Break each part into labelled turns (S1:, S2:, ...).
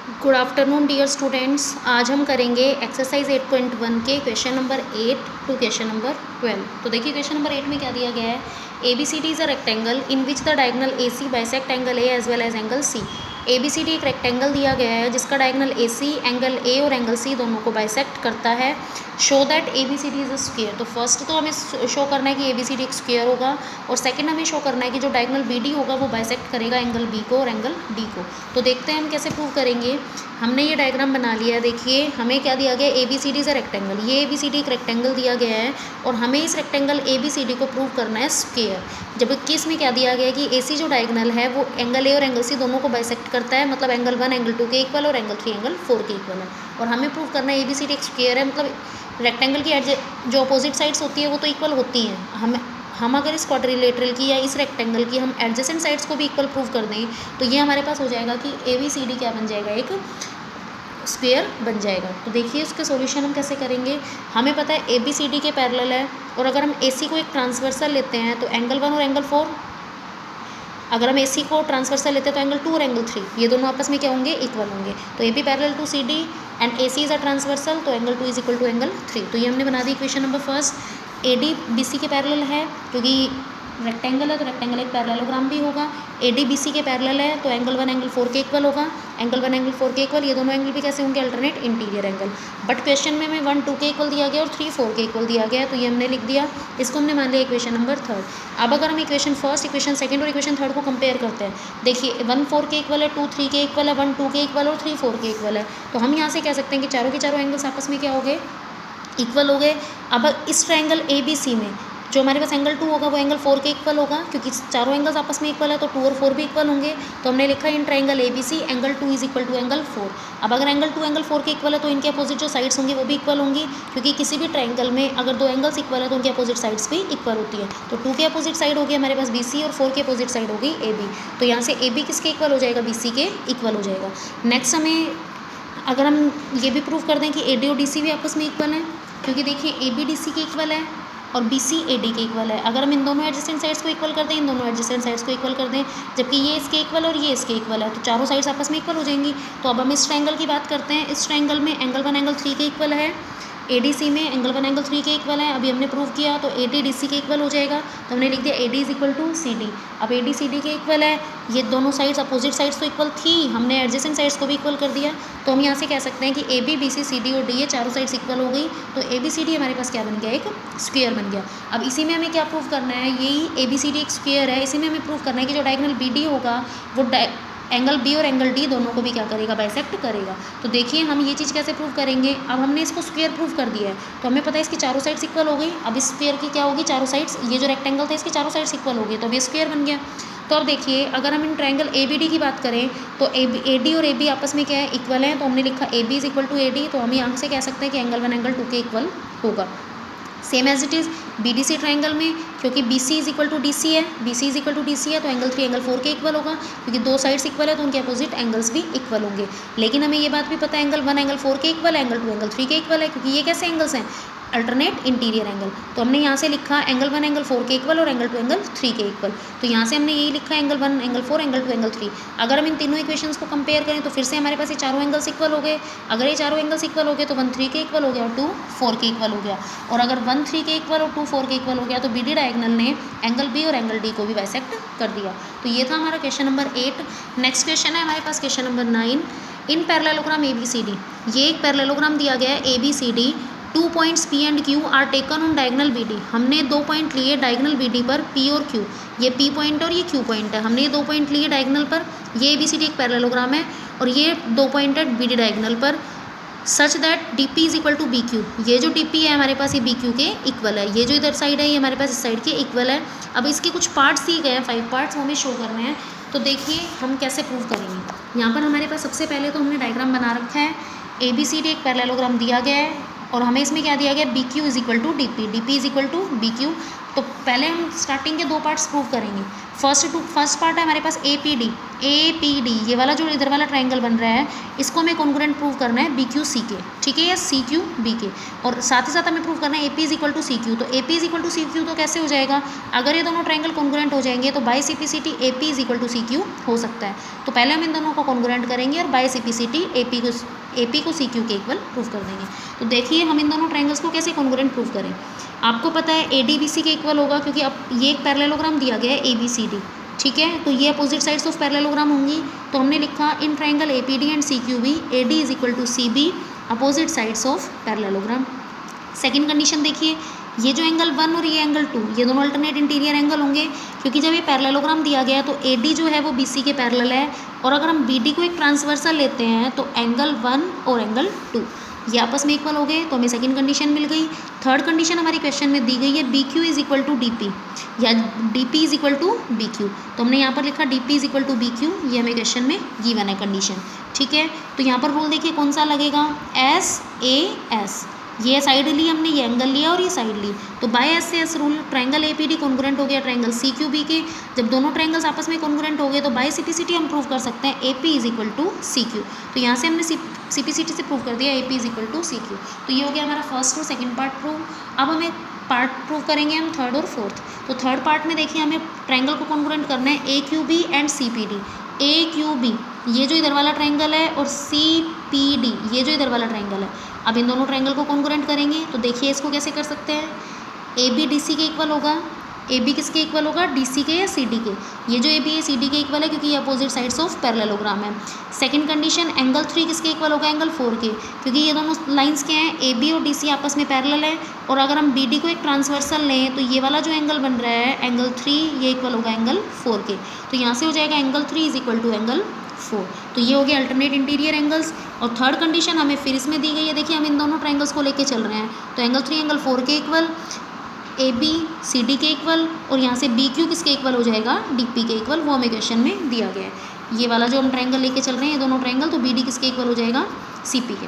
S1: Good afternoon dear students. आज हम करेंगे एक्सरसाइज 8.1 के question number 8 to question number 12। तो देखिए क्वेश्चन नंबर 8 में क्या दिया गया है। ABCD is a rectangle in which the diagonal AC bisect angle A as well as angle C। ABCD एक रेक्टेंगल दिया गया है जिसका डायगोनल AC एंगल A और एंगल C दोनों को बाइसेक्ट करता है। Show that ABCD is a square. तो फर्स्ट तो हमें शो करना है कि ABCD एक स्क्वायर होगा, और सेकंड हमें शो करना है कि जो डायगोनल BD होगा वो बाइसेक्ट करेगा एंगल B को और एंगल D को। तो देखते हैं हम कैसे प्रूव करेंगे। हमने ये डायग्राम बना लिया है। देखिए हमें क्या दिया गया है, ABCD इज अ रेक्टेंगल। ये ABCD एक रेक्टेंगल दिया गया है और हमें इस रेक्टेंगल ABCD को प्रूव करना है स्क्वायर। जबकि इसमें क्या दिया गया है कि AC जो डायगोनल है वो एंगल A और एंगल C दोनों को बाइसेक्ट करता है, मतलब एंगल 1 एंगल 2 के इक्वल और एंगल 3 एंगल 4 के इक्वल है। और हमें प्रूव करना है ABCD एक स्क्वायर है, मतलब रेक्टेंगल की जो अपोजिट साइड्स होती है वो तो इक्वल होती हैं। हम अगर इस क्वाड्रिलेटरल की या इस रेक्टेंगल की हम एडजेसेंट साइड्स को भी इक्वल प्रूव कर दें तो ये हमारे पास हो जाएगा कि ABCD क्या बन जाएगा, एक स्क्वायर बन जाएगा। तो देखिए इसके सॉल्यूशन हम कैसे करेंगे। हमें पता है ABCD के पैरेलल है, और अगर हम AC को एक ट्रांसवर्सल लेते हैं तो एंगल 1 और एंगल 4, अगर हम AC को ट्रांसवर्सल लेते हैं तो एंगल 2 और एंगल 3 ये दोनों आपस में क्या होंगे, इक्वल होंगे। तो AB parallel to CD and AC is a transversal, तो angle 2 is equal to angle 3। तो ये हमने बना दी equation number first. AD BC के पैरेलल है, क्योंकि रेक्टेंगल है तो रेक्टेंगल एक पैरेललोग्राम भी होगा। AD BC के पैरेलल है तो एंगल 1 एंगल 4 के इक्वल होगा। एंगल 1 एंगल 4 के इक्वल, ये दोनों एंगल भी कैसे होंगे, alternate interior angle. But question में हमें 1 2 के इक्वल दिया गया और 3 4 के इक्वल दिया गया, तो ये हमने लिख दिया। इसको हमने मान लिया इक्वेशन नंबर थर्ड। अब अगर हम इक्वेशन फर्स्ट, इक्वेशन सेकंड और इक्वेशन थर्ड को कंपेयर करते हैं, देखिए 1 4 के इक्वल है, 2 3 के इक्वल है, 1 2 के इक्वल और 3 4 के इक्वल है। तो हम यहाँ से कह सकते हैं कि चारों के चारों एंगल्स आपस में क्या हो गए, इक्वल हो गए। अब इस ट्रायंगल ABC में जो हमारे पास एंगल 2 होगा वो एंगल 4 के इक्वल होगा, क्योंकि चारों एंगल्स आपस में इक्वल है तो 2 और 4 भी इक्वल होंगे। तो हमने लिखा in triangle ABC angle 2 is equal to angle 4। अब अगर एंगल 2 एंगल 4 के इक्वल है तो इनके अपोजिट जो साइड्स होंगी वो भी इक्वल होंगी, क्योंकि किसी भी ट्रायंगल में अगर दो एंगल्स इक्वल है तो उनकी अपोजिट साइड्स भी इक्वल होती है। तो 2 के अपोजिट साइड होगी हमारे पास BC और 4 के अपोजिट साइड होगी AB। तो यहाँ से AB किसके इक्वल हो जाएगा, BC के इक्वल हो जाएगा। नेक्स्ट हमें अगर हम ये भी प्रूव कर दें कि AD और DC भी आपस में इक्वल है, क्योंकि देखिए AB DC के इक्वल है और BC AD के इक्वल है। अगर हम इन दोनों एडजेसेंट साइड्स को इक्वल कर दें, इन दोनों एडजेसेंट साइड्स को इक्वल कर दें, जबकि ये इसके इक्वल और ये इसके इक्वल है, तो चारों साइड्स आपस में इक्वल हो जाएंगी। तो अब हम इस ट्रायंगल की बात करते हैं। इस ट्रायंगल में एंगल 1 एंगल 3 के इक्वल है, ADC में एंगल 1 एंगल 3 के इक्वल है। अभी हमने प्रूव किया तो AD DC के इक्वल हो जाएगा, तो हमने लिख दिया AD is equal to CD। अब AD CD के इक्वल है, ये दोनों साइड्स अपोजिट साइड्स तो इक्वल थी, हमने एडजेसेंट साइड्स को भी इक्वल कर दिया। तो हम यहाँ से कह सकते हैं कि AB BC CD और D ये चारों साइड्स इक्वल हो गई, तो ABCD हमारे पास क्या बन गया, एक स्क्वायर बन गया। अब इसी में हमें क्या प्रूव करना है, यही ABCD एक स्क्वायर है, इसी में हमें प्रूव करना है कि जो डायगोनल BD होगा वो एंगल B और एंगल D दोनों को भी क्या करेगा, बाइसेक्ट करेगा। तो देखिए हम ये चीज़ कैसे प्रूव करेंगे। अब हमने इसको स्क्वायर प्रूव कर दिया है तो हमें पता है इसकी चारों साइड्स इक्वल हो गई। अब इस स्क्वायर की क्या होगी, चारों साइड्स, ये जो रेक्टेंगल था इसकी चारों साइड्स इक्वल हो गई, तो अब ये स्क्वायर बन गया। तो अब देखिए अगर हम इन ट्रायंगल ABD की बात करें तो AD और AB आपस में क्या है, इक्वल है। तो हमने लिखा AB is equal to AD, तो हम यहाँ से कह सकते हैं कि एंगल 1 एंगल 2 के इक्वल होगा। Same as it is BDC triangle में, क्योंकि BC is equal to DC है, BC is equal to DC है तो एंगल 3 एंगल 4 के इक्वल होगा, क्योंकि दो साइड्स इक्वल है तो उनके अपोजिट एंगल्स भी इक्वल होंगे। लेकिन हमें ये बात भी पता है एंगल 1 एंगल 4 के इक्वल है, एंगल 2 एंगल 3 के इक्वल है, क्योंकि ये कैसे एंगल्स हैं, अल्टरनेट इंटीरियर एंगल। तो हमने यहाँ से लिखा एंगल 1 एंगल 4 के इक्वल और एंगल 2 एंगल 3 के इक्वल। तो यहाँ से हमने यही लिखा एंगल 1 एंगल 4 एंगल 2 एंगल 3। अगर हम इन तीनों इक्वेशंस को कंपेयर करें तो फिर से हमारे पास ये चारों एंगल्स इक्वल हो गए। अगर ये चारों एंगल्स इक्वल हो गए तो 1 3 के इक्वल हो गया और 2 4 के इक्वल हो गया। और अगर 1 3 के इक्वल और 2 4 के इक्वल हो गया तो BD डायगोनल ने एंगल B और एंगल D को भी बाइसेक्ट कर दिया। तो ये था हमारा क्वेश्चन नंबर 8। नेक्स्ट क्वेश्चन है हमारे पास question number 9। In parallelogram ABCD, ये एक पैरेललोग्राम दिया गया है ABCD। 2 points P and Q are taken on diagonal BD। हमने 2 पॉइंट लिए डायगोनल BD पर, P और Q। ये P पॉइंट और ये Q पॉइंट है, हमने ये 2 पॉइंट लिए डायगोनल पर। ये ABCD एक पैरेललोग्राम है और ये 2 पॉइंट है BD डायगोनल पर, such that DP is equal to BQ। ये जो DP है हमारे पास ये BQ के इक्वल है, ये जो इधर साइड है ये हमारे पास इस साइड के इक्वल है। अब इसके कुछ पार्ट्स दिए गए हैं, 5 पार्ट्स हमें शो करने हैं। तो देखिए हम कैसे प्रूव करेंगे। यहाँ पर हमारे पास सबसे पहले तो हमने डायग्राम बना रखा है। ABCD एक पैरेललोग्राम दिया गया है, और हमें इसमें क्या दिया गया, B Q is equal to D P, D P is equal to B Q. तो पहले हम स्टार्टिंग के दो पार्ट्स प्रूव करेंगे। फर्स्ट पार्ट है हमारे पास ए पी डी, ये वाला जो इधर वाला ट्रायंगल बन रहा है इसको हमें कॉन्ग्रुएंट प्रूव करना है बी क्यू सी के, ठीक है, या सी क्यू बी के। और साथ ही साथ हमें प्रूव करना है A P is equal to C Q. तो A P is equal to C Q तो कैसे हो जाएगा, अगर ये दोनों ट्रायंगल कॉन्ग्रुएंट हो जाएंगे तो by C P C T A P is equal to C Q हो सकता है। तो पहले हम इन दोनों को कॉन्ग्रुएंट करेंगे और by C P C T A P को सी क्यू के इक्वल प्रूव कर देंगे। तो देखिए हम इन दोनों ट्रायंगल्स को कैसे कॉन्ग्रुएंट प्रूव करें। आपको पता है ए डी बी सी के इक्वल होगा, क्योंकि अब ये एक पैरेललोग्राम दिया गया है ए बी सी डी, ठीक है, तो ये अपोजिट साइड्स ऑफ पैरेललोग्राम होंगी। तो हमने लिखा in triangle A P D and C Q B A D is equal to C B opposite sides of parallelogram. Second condition देखिए, ये जो एंगल 1 और ये एंगल 2 ये दोनों अल्टरनेट इंटीरियर एंगल होंगे, क्योंकि जब ये पैरेललोग्राम दिया गया तो ए डी जो है वो बी सी के पैरेलल है, और अगर हम बी डी को एक ट्रांसवर्सल लेते हैं तो एंगल 1 और एंगल 2 ये आपस में इक्वल हो गए। तो हमें सेकंड कंडीशन मिल गई। थर्ड कंडीशन हमारी क्वेश्चन में दी गई है B Q is equal to D P या D P is equal to B Q. तो हमने यहाँ पर लिखा D P is equal to B Q, ये हमें क्वेश्चन में गिवन है कंडीशन, ठीक है। तो यहाँ पर रूल देखिए कौन सा लगेगा, एस ए एस, ये साइड ली हमने, ये एंगल लिया और ये साइड ली, तो बाय एस से S rule triangle A P D congruent हो गया ट्रायंगल सी क्यू बी के। जब दोनों ट्रायंगल्स आपस में कॉन्ग्रुएंट हो गए तो by C P C T हम प्रूव कर सकते हैं A P is equal to C Q. तो यहाँ से हमने सी पी सी टी से प्रूव कर दिया A P is equal to C Q. तो ये हो गया हमारा फर्स्ट और सेकेंड पार्ट प्रूव। अब हमें पार्ट प्रूव करेंगे हम थर्ड और फोर्थ। तो थर्ड पार्ट में देखिए हमें ट्रायंगल को कॉन्ग्रुएंट करना है A Q B and C P D. A Q B ये जो इधर वाला ट्रायंगल है और सी पी डी ये जो इधर वाला ट्रायंगल है। अब इन दोनों ट्रायंगल को कॉन्ग्रुएंट करेंगे तो देखिए इसको कैसे कर सकते हैं, ए बी डी सी के इक्वल होगा, ए बी किसके इक्वल होगा, डी सी के या सी डी के। ये जो ए बी है सी डी के इक्वल है क्योंकि ये अपोजिट साइड्स ऑफ पैरेललोग्राम है। सेकंड कंडीशन एंगल 3 किसके इक्वल होगा, एंगल 4 के, क्योंकि ये दोनों लाइंस क्या हैं, ए बी और डी सी आपस में पैरेलल है। और अगर हम बी डी को एक ट्रांसवर्सल लें तो ये वाला जो एंगल बन रहा है एंगल 3 ये इक्वल होगा एंगल 4 के। तो यहाँ से हो जाएगा angle 3 is equal to angle 4। तो ये हो गया अल्टरनेट इंटीरियर एंगल्स। और थर्ड कंडीशन हमें फिर इसमें दी गई है, देखिए हम इन दोनों ट्रायंगल्स को लेके चल रहे हैं। तो एंगल 3 एंगल 4 के equal, A B C D के इक्वल, और यहाँ से बी क्यू किसके इक्वल हो जाएगा, डी पी के इक्वल, वो हमें क्वेश्चन में दिया गया है। ये वाला जो हम ट्रायंगल लेके चल रहे हैं ये दोनों ट्रायंगल, तो बी डी किसके इक्वल हो जाएगा, सी पी के।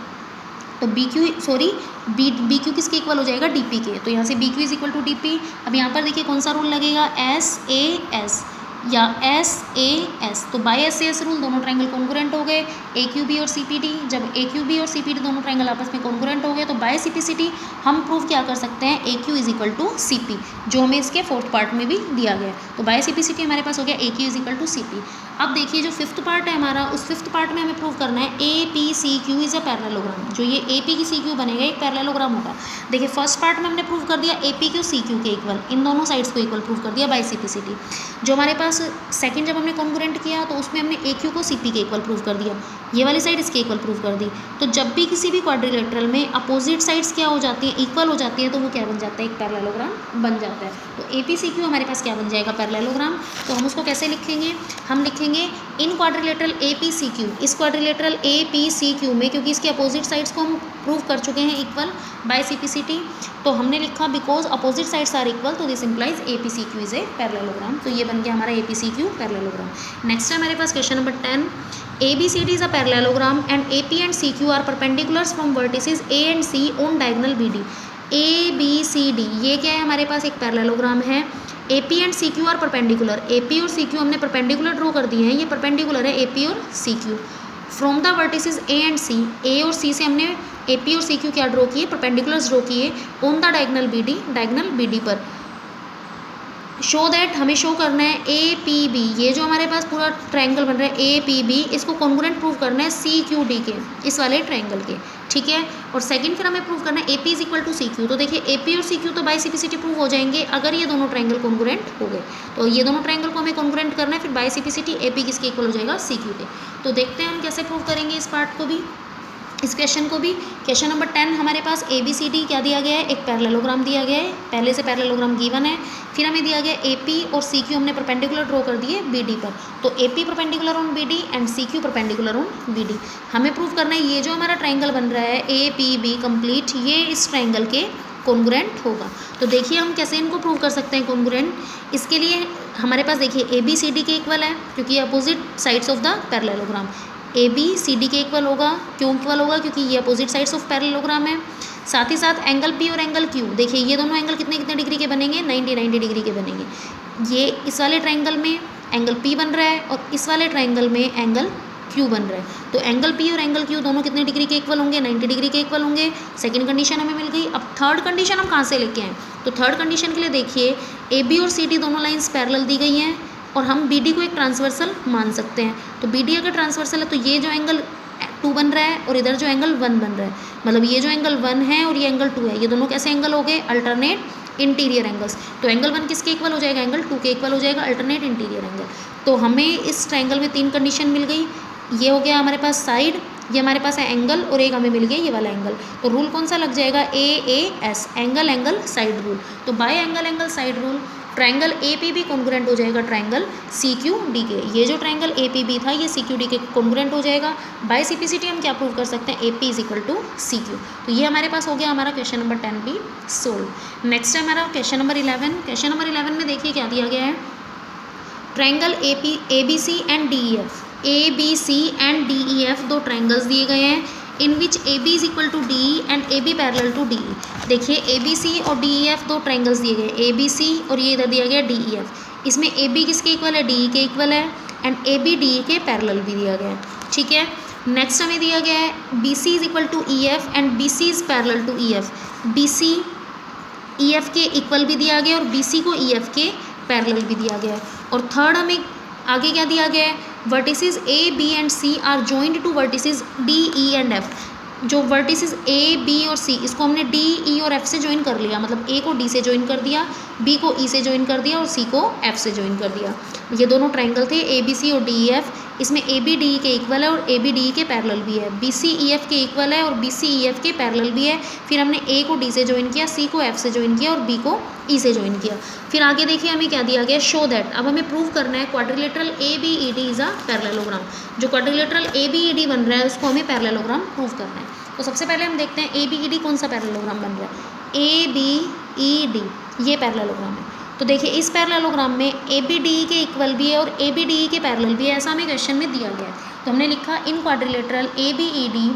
S1: तो बी क्यू किसके इक्वल हो जाएगा, डी पी के। तो यहाँ से B Q is equal to D P. अब यहाँ पर देखिए कौन सा रूल लगेगा, एस ए एस या एस ए एस। तो by S A S rule दोनों ट्रायंगल कॉन्ग्रुएंट हो गए, ए क्यू बी और सी पी डी। जब ए क्यू बी और सी पी डी दोनों ट्रायंगल आपस में कॉन्ग्रुएंट हो गए तो by C P C T हम प्रूव क्या कर सकते हैं, A Q is equal to C P, जो हमें इसके फोर्थ पार्ट में भी दिया गया। तो by C P C T हमारे पास हो गया A Q is equal to C P. अब देखिए जो फिफ्थ पार्ट है हमारा, उस फिफ्थ पार्ट में हमें प्रूव करना है A P C Q is a parallelogram. जो ये ए पी की सी क्यू बनेगा एक पैरेललोग्राम होगा। देखिए फर्स्ट पार्ट में हमने प्रूव कर दिया A P Q C Q के इक्वल, इन दोनों साइड्स को इक्वल प्रूव कर दिया by C P C T. जो हमारे पास सेकंड जब हमने कॉन्ग्रुएंट किया तो उसमें हमने ए क्यू को सी पी के इक्वल प्रूव कर दिया, ये वाली साइड इसके इक्वल प्रूव कर दी। तो जब भी किसी भी क्वाड्रिलेटरल में अपोजिट साइड्स क्या हो जाती है, इक्वल हो जाती है, तो वो क्या बन जाता है, एक पैरेललोग्राम बन जाता है। तो ए पी सी क्यू हमारे पास क्या बन जाएगा, पैरेललोग्राम। तो हम उसको कैसे लिखेंगे, हम लिखेंगे in quadrilateral A P C Q, इस quadrilateral A P C Q में, क्योंकि इसके अपोजिट साइड्स को हम प्रूव कर चुके हैं equal by C P C T, तो हमने लिखा because opposite sides are equal तो this implies A P C Q is a parallelogram. तो ये बन गया हमारा A P C Q parallelogram. Next है हमारे पास question number 10, A B C D is a parallelogram and A P and C Q are perpendiculars from vertices A and C on diagonal B D. A B C D ये क्या है, हमारे पास एक parallelogram है। A P and C Q are perpendicular, A P और C Q हमने perpendicular draw कर दिए हैं, ये परपेंडिकुलर है ए पी और C Q. From the vertices A and C, A और सी से हमने ए पी और सी क्यू क्या ड्रॉ किए, परपेंडिकुलर्स ड्रॉ किए on the diagonal B D, diagonal B D पर। शो दैट हमें शो करना है ए पी बी, ये जो हमारे पास पूरा ट्रायंगल बन रहा है ए पी बी, इसको कॉन्ग्रुएंट प्रूव करना है सी क्यू डी के, इस वाले ट्रायंगल के, ठीक है। और सेकंड फिर हमें प्रूव करना है A P is equal to C Q. तो देखिए ए पी और सी क्यू तो by C P C T prove हो जाएंगे अगर ये दोनों ट्रायंगल कॉन्ग्रुएंट हो गए। तो ये दोनों ट्रायंगल को हमें कॉन्ग्रुएंट करना है, फिर by C P C T A P किसके इक्वल हो जाएगा, सी क्यू के। तो देखते हैं हम कैसे प्रूव करेंगे इस पार्ट को भी, इस क्वेश्चन को भी। क्वेश्चन नंबर 10 हमारे पास ए बी सी डी क्या दिया गया है, एक पैरेललोग्राम दिया गया है, पहले से पैरेललोग्राम गिवन है। फिर हमें दिया गया ए पी और सी क्यू हमने परपेंडिकुलर ड्रॉ कर दिए बी डी पर। तो A P perpendicular on B D and C Q perpendicular on B D. हमें प्रूव करना है ये जो हमारा ट्रायंगल बन रहा है ए पी बी कंप्लीट, ये इस ट्रायंगल के कॉन्ग्रुएंट होगा। तो देखिए हम कैसे इनको प्रूव कर सकते हैं कॉन्ग्रुएंट। इसके लिए हमारे पास देखिए ए बी सी डी के इक्वल है क्योंकि opposite sides of the parallelogram. A B C D के इक्वल होगा, क्यों इक्वल होगा, क्योंकि ये अपोजिट साइड्स ऑफ पैरेललोग्राम है। साथ ही साथ एंगल पी और एंगल क्यू, देखिए ये दोनों एंगल कितने कितने डिग्री के बनेंगे, 90 डिग्री के बनेंगे। ये इस वाले ट्रायंगल में एंगल पी बन रहा है और इस वाले ट्रायंगल में एंगल क्यू बन रहा है। तो एंगल पी और एंगल क्यू दोनों कितने डिग्री के इक्वल होंगे, 90 डिग्री के इक्वल होंगे। सेकंड कंडीशन हमें मिल गई। अब थर्ड कंडीशन हम कहाँ से लेके आए, तो थर्ड कंडीशन के लिए देखिए ए बी और सी डी दोनों लाइंस पैरेलल दी गई हैं और हम बी डी को एक ट्रांसवर्सल मान सकते हैं। तो बी डी अगर ट्रांसवर्सल है तो ये जो एंगल 2 बन रहा है और इधर जो एंगल 1 बन रहा है, मतलब ये जो एंगल 1 है और ये एंगल 2 है, ये दोनों कैसे एंगल हो गए, अल्टरनेट इंटीरियर एंगल्स। तो एंगल 1 किसके इक्वल हो जाएगा, एंगल 2 के इक्वल हो जाएगा, अल्टरनेट इंटीरियर एंगल। तो हमें इस ट्रायंगल में 3 कंडीशन मिल गई। ये हो गया हमारे पास साइड, ये हमारे पास है एंगल और एक हमें मिल गया ये वाला एंगल। तो रूल कौन सा लग जाएगा, A A S, angle angle side rule. तो by angle angle side rule triangle A P B congruent हो जाएगा ट्रायंगल सी क्यू डी के। ये जो ट्रायंगल ए पी बी था ये सी क्यू डी के कॉन्ग्रुएंट हो जाएगा। बाय सिंप्लिसिटी हम क्या प्रूव कर सकते हैं, A P is equal to C Q. तो ये हमारे पास हो गया हमारा क्वेश्चन नंबर 10 भी सोल्व। नेक्स्ट है हमारा क्वेश्चन नंबर 11। क्वेश्चन नंबर 11 में देखिए क्या दिया गया है, triangle A B C and D E F, A B C and D E F दो ट्रायंगल्स दिए गए हैं in which A B is equal to D and A B parallel to D. देखिए ए बी सी और D E F दो triangles दिए गए, ए B C और ये इधर दिया गया डी ई एफ। इसमें ए बी किसके इक्वल है, डी ई के इक्वल है and A B D E के पैरेलल भी दिया गया है, ठीक है। नेक्स्ट हमें दिया गया है B C is equal to E F and B C is parallel to E F. B C E F के इक्वल भी दिया गया और बी सी को ई एफ के पैरेलल भी दिया गया है। और थर्ड हमें आगे क्या दिया गया है, vertices A B and C are joined to vertices D E and F. जो वर्टिसेस ए बी और सी, इसको हमने डी ई और एफ से ज्वाइन कर लिया, मतलब ए को डी से ज्वाइन कर दिया, बी को ई से ज्वाइन कर दिया और सी को एफ से ज्वाइन कर दिया। ये दोनों ट्रायंगल थे ए बी सी और डी ई एफ। इसमें ए बी डी ई के इक्वल है और ए बी डी ई के पैरेलल भी है, बी सी ई एफ के इक्वल है और बी सी ई एफ के पैरेलल भी है। फिर हमने ए को डी से ज्वाइन किया, सी को एफ से ज्वाइन किया और बी को ई से ज्वाइन किया। फिर आगे देखिए हमें क्या दिया गया, शो दैट। अब हमें प्रूव करना है quadrilateral A B E D is a parallelogram. जो quadrilateral A B E D बन रहा है उसको हमें पैरेललोग्राम प्रूव करना है। तो सबसे पहले हम देखते हैं ए बी ई डी कौन सा पैरेललोग्राम बन रहा है, ए बी ई डी ये पैरेललोग्राम है। तो देखिए इस पैरेललोग्राम में ए बी डी ई के इक्वल भी है और ए बी डी ई के पैरेलल भी है, ऐसा हमें क्वेश्चन में दिया गया है। तो हमने लिखा in quadrilateral A B E D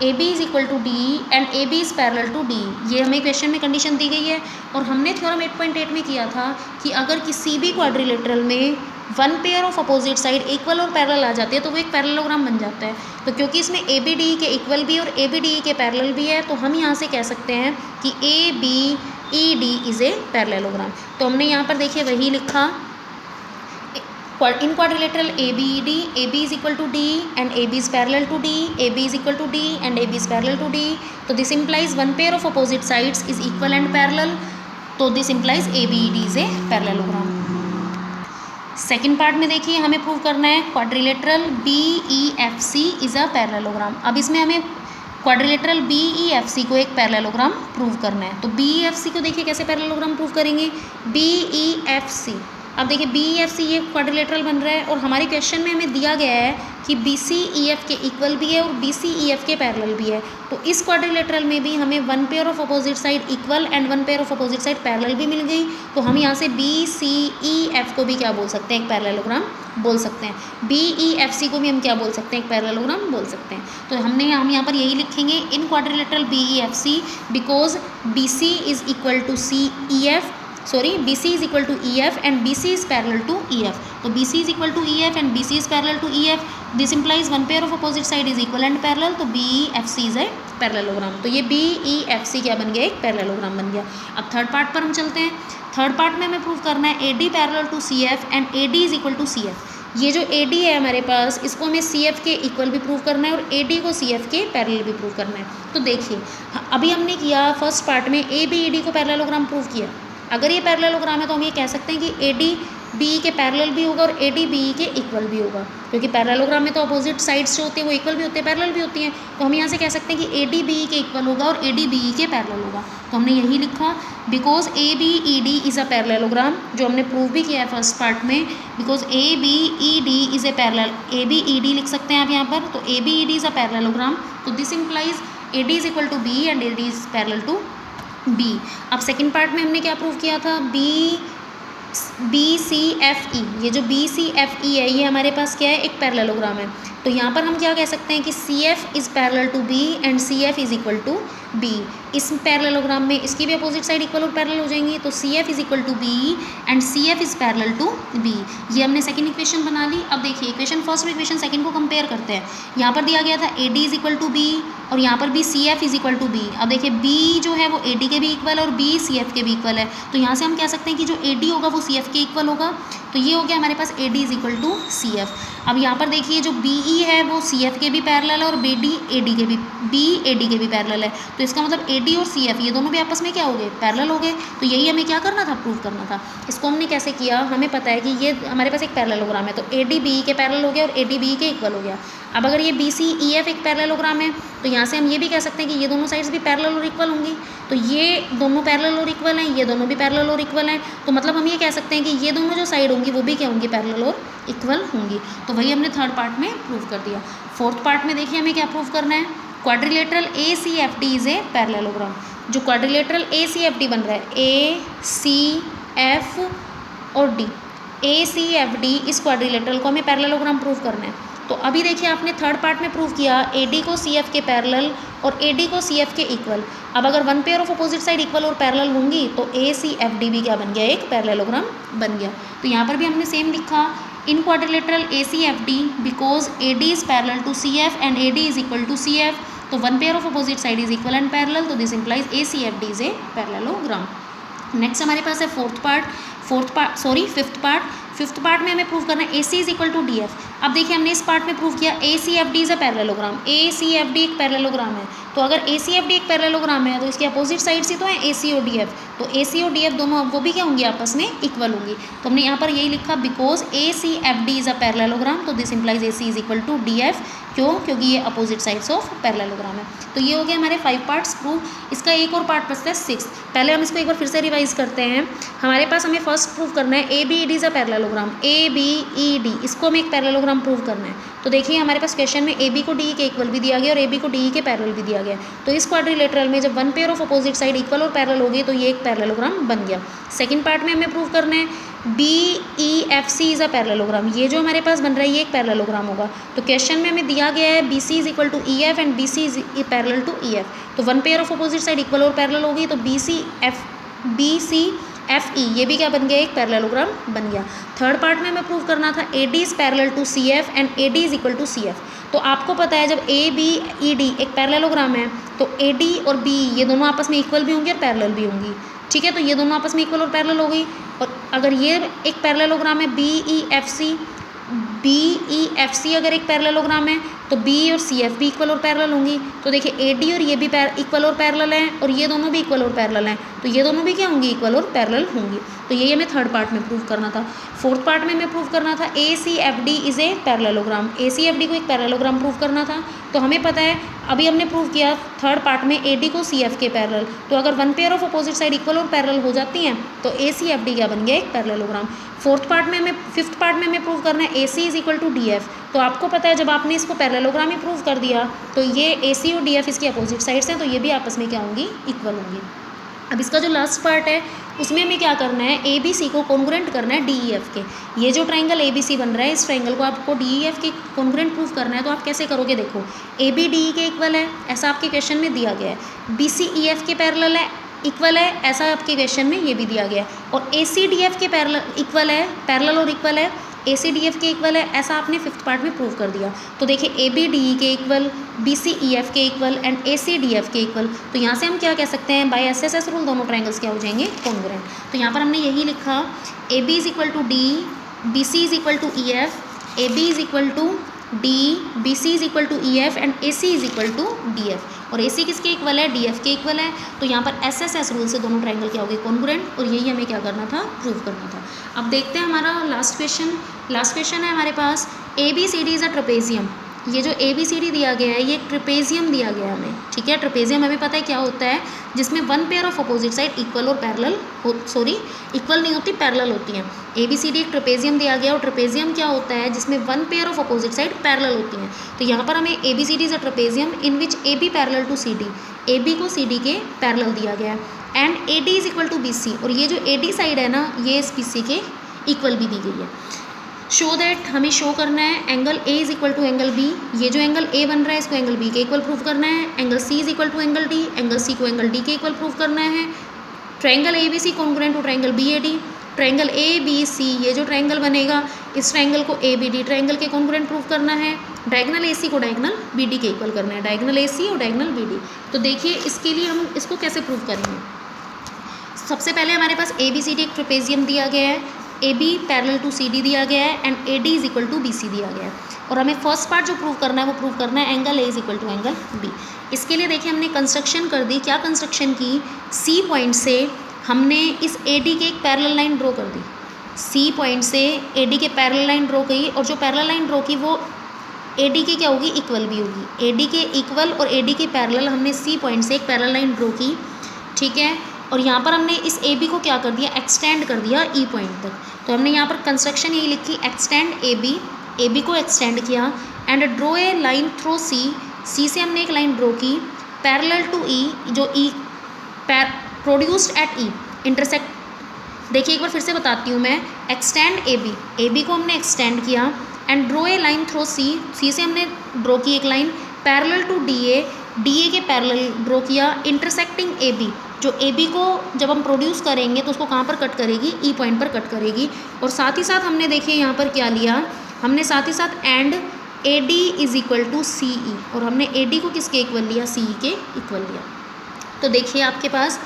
S1: A B is equal to D and A B is parallel to D. ये हमें क्वेश्चन में कंडीशन दी गई है और हमने थ्योरम 8.8 में किया था कि अगर किसी भी क्वाड्रिलेटरल में one pair of opposite side equal और पैरेलल आ जाती है तो वो एक पैरेललोग्राम बन जाता है। तो क्योंकि इसमें ए बी डी ई के इक्वल भी और ए बी डी ई के पैरेलल भी है तो हम यहाँ से कह सकते हैं कि A B E D is a parallelogram. तो हमने यहाँ पर देखिए वही लिखा, in quadrilateral A B E D A B is equal to D and A B is parallel to D, A B is equal to D and A B is parallel to D. तो this implies one pair of opposite sides is equal and parallel. तो this implies A B E D is a parallelogram. Second part में देखिए हमें prove करना है quadrilateral B E F C is a parallelogram. अब इसमें हमें quadrilateral B E F C को एक पैरेललोग्राम प्रूव करना है। तो बी ई एफ सी को देखिए कैसे पैरेललोग्राम प्रूव करेंगे, बी ई एफ सी। अब देखिए बी ई एफ सी ये क्वाड्रिलेटरल बन रहा है और हमारे क्वेश्चन में हमें दिया गया है कि बी सी ई एफ के इक्वल भी है और बी सी ई एफ के पैरेलल भी है। तो इस क्वाड्रिलेटरल में भी हमें one pair of opposite side equal and one pair of opposite side parallel भी मिल गई। तो हम यहाँ से बी सी ई एफ को भी क्या बोल सकते हैं, एक पैरेललोग्राम बोल सकते हैं। बी ई एफ सी को भी हम क्या बोल सकते हैं, एक पैरेललोग्राम बोल सकते हैं। तो हम यहाँ पर यही लिखेंगे in quadrilateral B E F C because B C is equal to C E F, sorry BC is equal to EF and BC is parallel to EF. तो BC is equal to EF and BC is parallel to EF. This implies one pair of opposite side is equal and parallel. तो BEFC is a parallelogram. तो ये BEFC क्या बन गया, एक parallelogram बन गया। अब थर्ड पार्ट पर हम चलते हैं। थर्ड पार्ट में हमें प्रूव करना है AD parallel to CF and AD is equal to CF। ये जो AD है हमारे पास इसको हमें CF के इक्वल भी प्रूव करना है और AD को CF के पैरेलल भी प्रूव करना है। तो देखिए अभी हमने किया फर्स्ट पार्ट में ABED को पैरेललोग्राम प्रूव किया। अगर ये पैरेललोग्राम है तो हम ये कह सकते हैं कि AD BE के पैरेलल भी होगा और AD BE के इक्वल भी होगा, क्योंकि पैरेललोग्राम में तो अपोजिट साइड्स जो होते हैं वो इक्वल भी होते हैं, पैरेलल भी होती हैं। तो हम यहाँ से कह सकते हैं कि AD BE के इक्वल होगा और AD BE के पैरेलल होगा। तो हमने यही लिखा because ABED is a parallelogram, जो हमने प्रूव भी किया है फर्स्ट पार्ट में। Because ABED is a parallel, ABED लिख सकते हैं आप यहाँ पर। तो ABED इज़ अ पैरेललोग्राम। तो this implies AD is equal to BE and AD is parallel to B। अब सेकंड पार्ट में हमने क्या प्रूव किया था, BCFE, ये जो BCFE है ये हमारे पास क्या है, एक पैरेललोग्राम है। तो यहाँ पर हम क्या कह सकते हैं कि CF is parallel to B and CF is equal to B। इस पैरेललोग्राम में इसकी भी अपोजिट साइड इक्वल और पैरेलल हो जाएंगी, तो CF is equal to B and CF is parallel to B। ये हमने सेकंड इक्वेशन बना ली। अब देखिए इक्वेशन फर्स्ट और इक्वेशन सेकंड को कंपेयर करते हैं। यहाँ पर दिया गया था AD is equal to B और यहाँ पर भी CF is equal to B। अब देखिए B जो है वो AD के भी इक्वल है और B CF के भी इक्वल है, तो यहाँ से हम कह सकते हैं कि जो AD होगा वो CF के इक्वल होगा। तो ये हो गया हमारे पास AD is equal to CF। अब यहाँ पर देखिए जो BE है वो CF के भी पैरेलल है और BD AD के भी AD के भी पैरेलल है, तो इसका मतलब AD और CF ये दोनों भी आपस में क्या हो गए, पैरेलल हो गए। तो यही हमें क्या करना था, प्रूव करना था। इसको हमने कैसे किया, हमें पता है कि ये हमारे पास एक पैरेललोग्राम है, तो AD BE के पैरेलल हो गया और AD BE के इक्वल हो गया। अब अगर ये BCEF एक पैरेललोग्राम है तो यहाँ से हम ये भी कह सकते हैं कि ये दोनों साइड्स भी पैरेलल और इक्वल होंगी। तो ये दोनों पैरेलल और इक्वल हैं, ये दोनों भी पैरेलल और इक्वल हैं, तो मतलब हम ये कह सकते हैं कि ये दोनों जो साइड होंगी वो भी क्या होंगी, पैरेलल और इक्वल होंगी। तो वही हमने थर्ड पार्ट में प्रूव कर दिया। फोर्थ पार्ट में देखिए हमें क्या प्रूव करना है, quadrilateral ACFD is a parallelogram. जो क्वाड्रिलेटरल ACFD बन रहा है ACF और D, ACFD इस क्वाड्रिलेटरल को हमें पैरेललोग्राम प्रूव करना है। तो अभी देखिए आपने थर्ड पार्ट में प्रूव किया AD को CF के पैरेलल और AD को CF के इक्वल। अब अगर one pair of opposite side equal और पैरेलल होंगी तो ACFD भी क्या बन गया, एक पैरेललोग्राम बन गया। तो यहाँ पर भी हमने सेम लिखा, in quadrilateral ACFD because AD is parallel to CF and AD is equal to CF, तो one pair of opposite side is equal and parallel, तो this implies ACFD is a parallelogram. Next हमारे पास है fifth part में हमें prove करना है AC is equal to DF। अब देखिए हमने इस पार्ट में प्रूव किया ACFD is a parallelogram, ACFD एक पैरेललोग्राम है। तो अगर ACFD एक पैरेललोग्राम है तो इसके अपोजिट साइड्स ही तो है AC और DF, तो AC और DF दोनों वो भी क्या होंगी, आपस में इक्वल होंगी। तो हमने यहाँ पर यही लिखा because ACFD is a parallelogram, तो this implies AC is equal to DF। क्यों, क्योंकि ये अपोजिट साइड्स ऑफ पैरेललोग्राम है। तो ये हो गया हमारे 5 पार्ट्स प्रूव। इसका एक और पार्ट बचता है 6। पहले हम इसको एक बार फिर से रिवाइज करते हैं। हमारे पास हमें फर्स्ट प्रूव करना है ABED is a parallelogram, ABED इसको हमें एक पैरेललोग्राम प्रूव करना है। तो देखिए हमारे पास क्वेश्चन में AB को DE के इक्वल भी दिया गया और AB को DE के पैरेलल भी दिया गया। तो इस क्वाड्रिलेटरल में जब one pair of opposite side equal और पैरेलल हो गई तो ये एक पैरेललोग्राम बन गया। सेकंड पार्ट में हमें प्रूव करना है BEFC इज अ पैरेललोग्राम, ये जो हमारे पास बन रहा है ये एक पैरेललोग्राम होगा। तो क्वेश्चन में हमें दिया गया है BC is equal to EF and BC is parallel to EF, तो one pair of opposite side equal और पैरेलल होगी, तो BCFE ये भी क्या बन गया, एक पैरेललोग्राम बन गया। थर्ड पार्ट में हमें प्रूव करना था AD is parallel to CF and AD is equal to CF। तो आपको पता है जब ABED एक पैरेललोग्राम है तो AD और BE ये दोनों आपस में इक्वल भी होंगी और पैरेलल भी होंगी, ठीक है। तो ये दोनों आपस में इक्वल और पैरेलल हो गई। और अगर ये एक पैरेललोग्राम है BEFC अगर एक पैरेललोग्राम है तो B और CF भी इक्वल और पैरेलल होंगी। तो देखिए AD और ये भी इक्वल और पैरेलल हैं और ये दोनों भी इक्वल और पैरेलल हैं, तो ये दोनों भी क्या होंगी, इक्वल और पैरेलल होंगी। तो यही हमें थर्ड पार्ट में प्रूव करना था। फोर्थ पार्ट में हमें प्रूव करना था ACFD is a parallelogram, ACFD को एक पैरेललोग्राम प्रूव करना था। तो हमें पता है अभी हमने प्रूव किया थर्ड पार्ट में AD को CF के पैरेलल, तो अगर one pair of opposite side equal और पैरेलल हो जाती हैं तो ACFD क्या बन गया, एक पैरेललोग्राम। फिफ्थ पार्ट में हमें प्रूव करना है AC is equal to DF। तो आपको पता है जब आपने इसको पैरेललोग्राम ही प्रूव कर दिया तो ये AC और DF इसकी अपोजिट साइड्स हैं, तो ये भी आपस में क्या होंगी, इक्वल होंगी। अब इसका जो लास्ट पार्ट है उसमें हमें क्या करना है, ABC को कॉन्ग्रुएंट करना है DEF के। ये जो ट्राइंगल ABC बन रहा है इस ट्राइंगल को आपको DEF के कॉन्ग्रुएंट प्रूव करना है। तो आप कैसे करोगे, देखो AB DE के इक्वल है ऐसा आपके क्वेश्चन में दिया गया है, BC EF के पैरेलल है इक्वल है ऐसा आपके क्वेश्चन में ये भी दिया गया है, और AC DF के पैरेलल इक्वल है, पैरेलल और इक्वल है, AC DF के इक्वल है ऐसा आपने फिफ्थ पार्ट में प्रूव कर दिया। तो देखिए AB DE के इक्वल, BC EF के इक्वल एंड AC DF के इक्वल। तो यहाँ से हम क्या कह सकते हैं, बाय SSS रूल दोनों ट्राइंगल्स क्या हो जाएंगे, कॉन्ग्रुएंट। तो यहाँ पर हमने यही लिखा AB is equal to DE, BC is equal to EF, AB is equal to DE, BC is equal to EF and AC is equal to DF। और AC किसके इक्वल है, DF के इक्वल है। तो यहाँ पर SSS रूल से दोनों ट्राइंगल क्या हो गए, कॉन्ग्रुएंट, और यही हमें क्या करना था, प्रूव करना था। अब देखते हैं हमारा लास्ट क्वेश्चन है हमारे पास ABCD इज अ ट्रेपेजियम। ये जो ABCD दिया गया है ये एक ट्रेपेजियम दिया गया है हमें, ठीक है। ट्रेपेजियम हमें पता है क्या होता है, जिसमें one pair of opposite side equal और पैरेलल इक्वल नहीं होती, पैरेलल होती हैं। ABCD एक ट्रेपेजियम दिया गया और ट्रेपेजियम क्या होता है, जिसमें one pair of opposite side parallel होती हैं। तो यहाँ पर हमें ABCD is a trapezium in which AB parallel to CD, AB को CD के पैरेलल दिया गया है, and AD is equal to BC, और ये जो AD साइड है ना ये इस BC के इक्वल भी दी गई है। शो दैट, हमें शो करना है angle A is equal to angle B, ये जो एंगल ए बन रहा है इसको एंगल बी के इक्वल प्रूव करना है। Angle C is equal to angle D, angle C को एंगल डी के इक्वल प्रूव करना है। Triangle A B C congruent to triangle B A D, triangle A B C, ये जो triangle बनेगा इस ट्रायंगल को ए बी डी ट्रायंगल के कॉन्ग्रुएंट प्रूव करना है। डायगोनल ए सी को डायगोनल बी डी के इक्वल करना है, डायगोनल ए सी और डायगोनल बी डी। तो देखिए इसके लिए हम इसको कैसे प्रूव करेंगे। सबसे पहले हमारे पास ए बी सी डी एक ट्रेपेजियम दिया गया है, A B parallel to C D दिया गया है and A D is equal to B C दिया गया है। और हमें फर्स्ट पार्ट जो प्रूव करना है वो प्रूव करना है angle A is equal to angle B. इसके लिए देखिए हमने कंस्ट्रक्शन कर दी। क्या कंस्ट्रक्शन की, सी पॉइंट से हमने इस ए डी के एक पैरेलल लाइन ड्रॉ कर दी, सी पॉइंट से ए डी के पैरेलल लाइन ड्रॉ की, और जो पैरेलल लाइन ड्रॉ की वो ए डी के क्या होगी, इक्वल भी होगी। ए डी के इक्वल और ए डी के पैरेलल हमने सी पॉइंट से एक पैरेलल लाइन ड्रॉ की, ठीक है। और यहाँ पर हमने इस ए बी को क्या कर दिया, एक्सटेंड कर दिया ई पॉइंट तक। तो हमने यहाँ पर कंस्ट्रक्शन यही लिखी, एक्सटेंड ए बी को एक्सटेंड किया and draw a line through C, C से हमने एक लाइन ड्रॉ की पैरेलल टू ई, जो E produced at E intersect. देखिए एक बार फिर से बताती हूँ मैं, एक्सटेंड ए बी को हमने एक्सटेंड किया and draw a line through C, C से हमने ड्रॉ की एक line parallel to D A के पैरेलल ड्रॉ किया इंटरसेक्टिंग ए बी, जो ए बी को जब हम प्रोड्यूस करेंगे तो उसको कहाँ पर कट करेगी, ई पॉइंट पर कट करेगी। और साथ ही साथ हमने देखिए यहाँ पर क्या लिया, हमने साथ ही साथ and A D is equal to C E, और हमने ए डी को किसके इक्वल लिया, सी ई के इक्वल लिया। तो देखिए आपके पास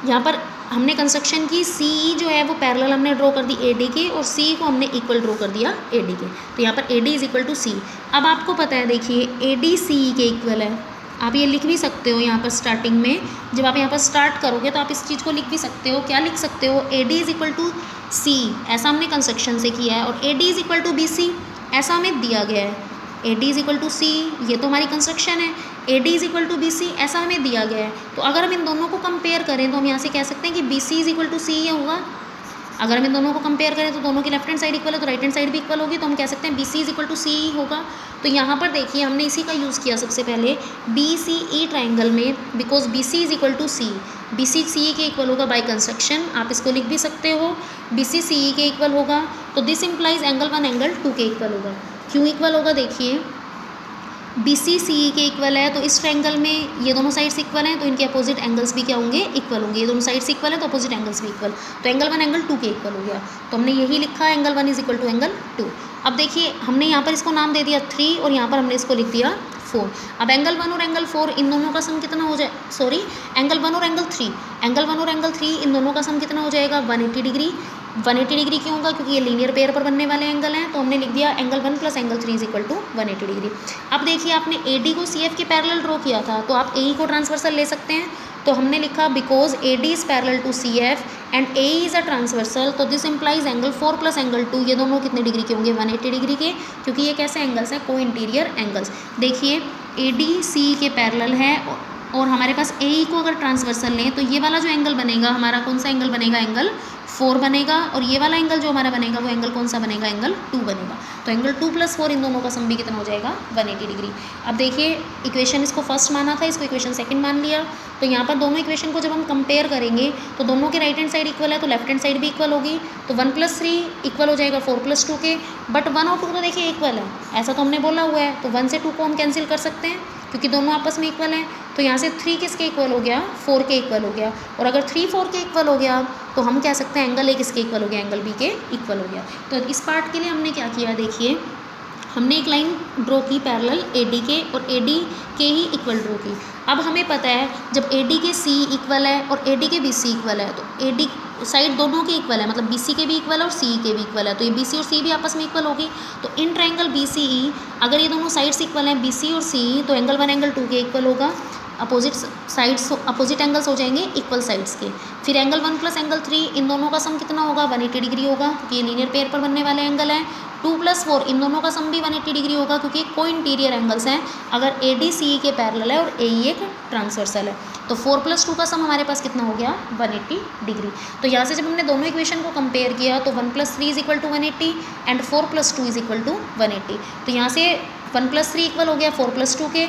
S1: यहाँ पर हमने कंस्ट्रक्शन की, सी ई जो है वो पैरेलल हमने ड्रॉ कर दी ए डी के, और सी ई को हमने इक्वल ड्रॉ कर दिया ए डी के। तो यहाँ पर A D is equal to C. अब आपको पता है देखिए ए डी सी ई के इक्वल है, आप ये लिख भी सकते हो यहाँ पर स्टार्टिंग में, जब आप यहाँ पर स्टार्ट करोगे तो आप इस चीज़ को लिख भी सकते हो। क्या लिख सकते हो, A D is equal to C, ऐसा हमने कंस्ट्रक्शन से किया है, और A D is equal to B C ऐसा हमें दिया गया है। A D is equal to C, ये तो हमारी कंस्ट्रक्शन है, A D is equal to B C ऐसा हमें दिया गया है। तो अगर हम इन दोनों को कंपेयर करें तो हम यहाँ से कह सकते हैं कि B C is equal to C ये होगा। अगर हम इन दोनों को कंपेयर करें तो दोनों की लेफ्ट हैंड साइड इक्वल है तो राइट हैंड साइड भी इक्वल होगी, तो हम कह सकते हैं B C is equal to C ही होगा। तो यहाँ पर देखिए हमने इसी का यूज़ किया सबसे पहले बी सी ई ट्राइंगल में, because B C is equal to C, B C C E के इक्वल होगा बाय कंस्ट्रक्शन, आप इसको लिख भी सकते हो बी सी सी ई के इक्वल होगा। तो दिस इम्प्लाइज एंगल 1 एंगल 2 के इक्वल होगा। क्यों इक्वल होगा, देखिए बी सी सी ई के इक्वल है तो इस ट्रायंगल में ये दोनों साइड्स इक्वल हैं तो इनके अपोजिट एंगल्स भी क्या होंगे, इक्वल होंगे। ये दोनों साइड्स इक्वल है तो अपोजिट एंगल्स भी इक्वल, तो एंगल 1 एंगल 2 के इक्वल हो गया। तो हमने यही लिखा angle 1 is equal to angle 2। अब देखिए हमने यहाँ पर इसको नाम दे दिया 3 और यहाँ पर हमने इसको लिख दिया 4। अब एंगल 1 और एंगल 4 इन दोनों का सम कितना हो जाए, सॉरी एंगल 1 और एंगल 3, एंगल 1 और एंगल 3 इन दोनों का सम कितना हो जाएगा 180 डिग्री। 180 डिग्री क्यों होगा, क्योंकि ये लीनियर पेयर पर बनने वाले एंगल हैं, तो हमने लिख दिया angle 1 plus angle 3 is equal to 180 degree. अब देखिए आपने ए डी को सी एफ के पैरेलल ड्रॉ किया था तो आप ए ई को ट्रांसवर्सल ले सकते हैं, तो हमने लिखा because A D is parallel to C F and A is a transversal, तो this implies angle 4 plus angle 2 ये दोनों कितने डिग्री के होंगे 180 डिग्री के, क्योंकि ये कैसे एंगल्स हैं, को इंटीरियर एंगल्स। देखिए ए डी सी के पैरेलल है और हमारे पास ए ई को अगर ट्रांसवर्सल लें तो ये वाला जो एंगल बनेगा हमारा कौन सा एंगल बनेगा, एंगल 4 बनेगा, और ये वाला एंगल जो हमारा बनेगा वो एंगल कौन सा बनेगा, एंगल 2 बनेगा। तो एंगल 2 प्लस 4 इन दोनों का सम भी कितना हो जाएगा 180 डिग्री। अब देखिए इक्वेशन इसको फर्स्ट माना था, इसको इक्वेशन सेकंड मान लिया, तो यहाँ पर दोनों इक्वेशन को जब हम कंपेयर करेंगे तो दोनों के राइट हैंड साइड इक्वल है तो लेफ्ट हैंड साइड भी इक्वल होगी, तो 1 प्लस 3 इक्वल हो जाएगा 4 प्लस 2 के, बट 1 और 2 तो देखिए इक्वल है, ऐसा तो हमने बोला हुआ है, तो 1 से 2 को हम कैंसिल कर सकते हैं क्योंकि दोनों आपस में इक्वल हैं। तो यहाँ से 3 किसके इक्वल हो गया, 4 के इक्वल हो गया, और अगर 3 4 के इक्वल हो गया तो हम कह सकते हैं एंगल ए किसके इक्वल हो गया, एंगल बी के इक्वल हो गया। तो इस पार्ट के लिए हमने क्या किया, देखिए हमने एक लाइन ड्रॉ की पैरेलल ए डी के और ए डी के ही इक्वल ड्रॉ की। अब हमें पता है जब ए डी के सी इक्वल है और ए डी के बी सी इक्वल है तो ए डी साइड दोनों के इक्वल है, मतलब बी सी के भी इक्वल है और सी के भी इक्वल है, तो ये बी सी और सी भी आपस में इक्वल होगी। तो इन ट्रायंगल बी सी ई अगर ये दोनों साइड्स इक्वल हैं बी सी और सी, तो एंगल 1 एंगल 2 के इक्वल होगा, अपोजिट साइड्स अपोजिट एंगल्स हो जाएंगे इक्वल साइड्स के। फिर एंगल 1 प्लस एंगल 3 इन दोनों का सम कितना होगा 180 डिग्री होगा, क्योंकि ये लीनियर पेयर पर बनने वाले एंगल हैं। 2 प्लस 4 इन दोनों का सम भी 180 डिग्री होगा क्योंकि को इंटीरियर एंगल्स हैं, अगर ए डी सी ई के पैरेलल है और ए ई एक ट्रांसवर्सल है। तो 4 प्लस 2 का सम हमारे पास कितना हो गया 180 डिग्री। तो यहाँ से जब हमने दोनों इक्वेशन को कंपेयर किया तो 1 plus 3 is equal to 180 and 4 plus 2 is equal to 180। तो यहाँ से 1 प्लस 3 इक्वल हो गया 4 प्लस 2 के,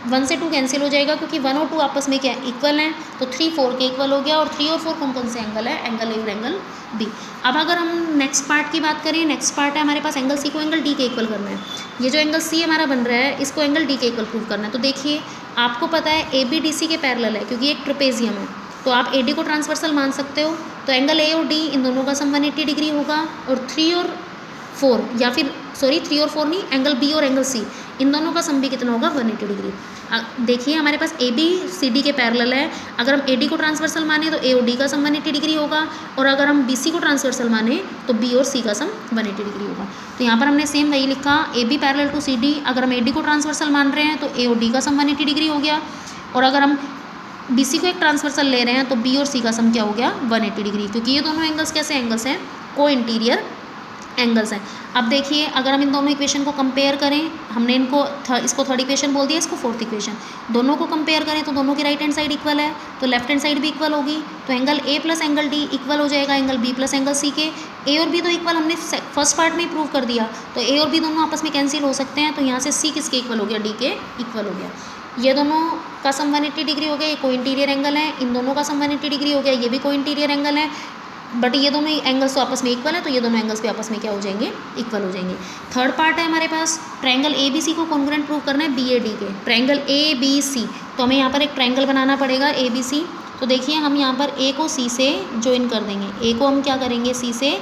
S1: 1 से 2 कैंसिल हो जाएगा क्योंकि 1 और 2 आपस में क्या इक्वल हैं, तो 3 4 के इक्वल हो गया। और 3 और 4 कौन कौन से एंगल है, एंगल ए और एंगल बी। अब अगर हम नेक्स्ट पार्ट की बात करें, नेक्स्ट पार्ट है हमारे पास एंगल सी को एंगल डी के इक्वल करना है। ये जो एंगल सी हमारा बन रहा है इसको एंगल डी के इक्वल प्रूव करना है। तो देखिए आपको पता है ए बी डी सी के पैरेलल है क्योंकि एक ट्रेपेजियम है, तो आप ए डी को ट्रांसवर्सल मान सकते हो। तो एंगल ए और डी इन दोनों का सम 180 डिग्री होगा। और 3 और 4 या फिर 3 और 4 नहीं, एंगल बी और एंगल सी इन दोनों का सम भी कितना होगा, 180 डिग्री। देखिए हमारे पास ए बी सी डी के पैरेलल है, अगर हम ए डी को ट्रांसवर्सल माने तो ए और डी का सम 180 डिग्री होगा। और अगर हम बी सी को ट्रांसवर्सल माने तो बी और सी का सम 180 डिग्री होगा। तो यहाँ पर हमने सेम वही लिखा, A B parallel to C D, अगर हम ए डी को ट्रांसवर्सल मान रहे हैं तो ए और डी का सम 180 डिग्री हो गया। और अगर हम बी सी को एक ट्रांसवर्सल ले रहे हैं तो बी और सी का सम क्या हो गया, 180 डिग्री, क्योंकि ये दोनों एंगल्स कैसे एंगल्स हैं, को इंटीरियर एंगल्स हैं। अब देखिए अगर हम इन दोनों इक्वेशन को कंपेयर करें, हमने इसको थर्ड इक्वेशन बोल दिया, इसको फोर्थ इक्वेशन, दोनों को कंपेयर करें तो दोनों की राइट हैंड साइड इक्वल है, तो लेफ्ट हैंड साइड भी इक्वल होगी। तो angle A plus angle D equal हो जाएगा angle B plus angle C के। ए और बी तो इक्वल हमने फर्स्ट पार्ट में ही प्रूव कर दिया, तो ए और बी दोनों आपस में कैंसिल हो सकते हैं। तो यहाँ से सी किसके इक्वल हो गया, डी के इक्वल हो गया। ये दोनों का सम 180 डिग्री हो गया, ये को इंटीरियर एंगल है। इन दोनों का सम 180 डिग्री हो गया, ये भी को इंटीरियर एंगल है। बट ये दोनों एंगल्स तो आपस में इक्वल है, तो ये दोनों एंगल्स भी आपस में क्या हो जाएंगे, इक्वल हो जाएंगे। थर्ड पार्ट है हमारे पास, ट्रायंगल ए बी सी को कॉन्ग्रुएंट प्रूव करना है बी ए डी के। ट्रायंगल ए बी सी, तो हमें यहाँ पर एक ट्रायंगल बनाना पड़ेगा ए बी सी। तो देखिए हम यहाँ पर ए को सी से ज्वाइन कर देंगे, ए को हम क्या करेंगे, सी से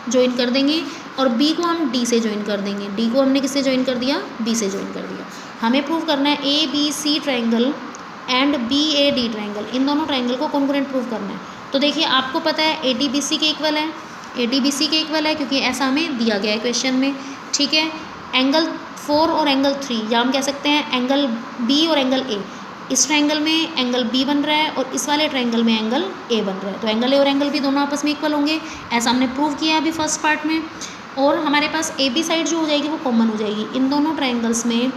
S1: ज्वाइन कर देंगे, और बी को हम डी से ज्वाइन कर देंगे। डी को हमने किससे ज्वाइन कर दिया, बी से ज्वाइन कर दिया। हमें प्रूव करना है A B C triangle and B A D triangle, इन दोनों ट्रायंगल को कॉन्ग्रुएंट प्रूव करना है। तो देखिए आपको पता है ए डी बी सी के इक्वल है, ए डी बी सी के इक्वल है क्योंकि ऐसा हमें दिया गया है क्वेश्चन में, ठीक है। एंगल 4 और एंगल 3, या हम कह सकते हैं एंगल बी और एंगल ए, इस ट्रायंगल में एंगल बी बन रहा है और इस वाले ट्रायंगल में एंगल ए बन रहा है। तो एंगल ए और एंगल बी दोनों आपस में इक्वल होंगे, ऐसा हमने प्रूव किया है अभी फर्स्ट पार्ट में। और हमारे पास ए बी साइड जो हो जाएगी वो कॉमन हो जाएगी। इन दोनों ट्रायंगल्स में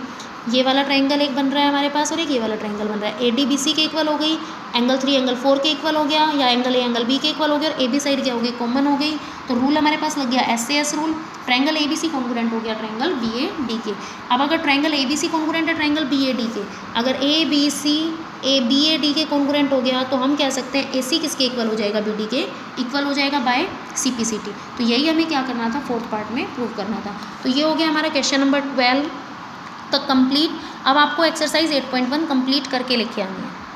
S1: ये वाला ट्रायंगल एक बन रहा है हमारे पास और एक ये वाला ट्रायंगल बन रहा है। ए डी बी सी के इक्वल हो गई, एंगल 3 एंगल 4 के इक्वल हो गया, या एंगल ए एंगल बी के इक्वल हो गया, और ए बी साइड क्या हो गई, कॉमन हो गई। तो रूल हमारे पास लग गया एस से S rule, triangle A B C congruent हो गया ट्रायंगल बी ए डी के। अब अगर triangle A B C congruent है ट्रायंगल बी ए डी के, अगर A B C A B A D के कॉन्ग्रुएंट हो गया तो हम कह सकते हैं ए सी किसके इक्वल हो जाएगा, बी डी के इक्वल हो जाएगा by C P C T. तो यही हमें क्या करना था, फोर्थ पार्ट में प्रूव करना था। तो ये हो गया हमारा क्वेश्चन नंबर 12 तक कंप्लीट। अब आपको एक्सरसाइज 8.1 कंप्लीट करके लिखे आनी है।